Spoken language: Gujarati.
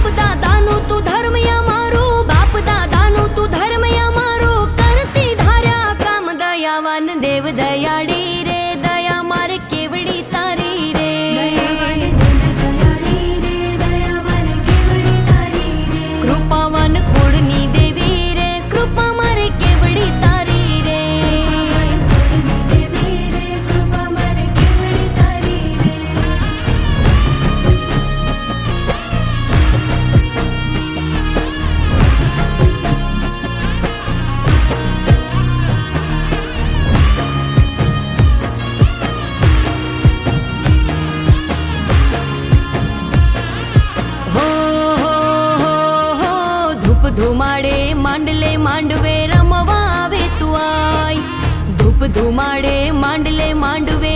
બાપ દાદાનું તું ધર્મ અમારું, બાપ દાદાનું તું ધર્મ અમારું, કરતી ધાર્યા કામ દયાવાન દેવ દયાળી રે, દયા મારે કેવડી તારી રે, કૃપાવાન કુળની દેવી રે, કૃપા મારે કેવડી તારી રે, ધુમાડે માંડલે માંડવે રમવા આવે તું આય, ધૂપ ધુમાડે માંડલે માંડવે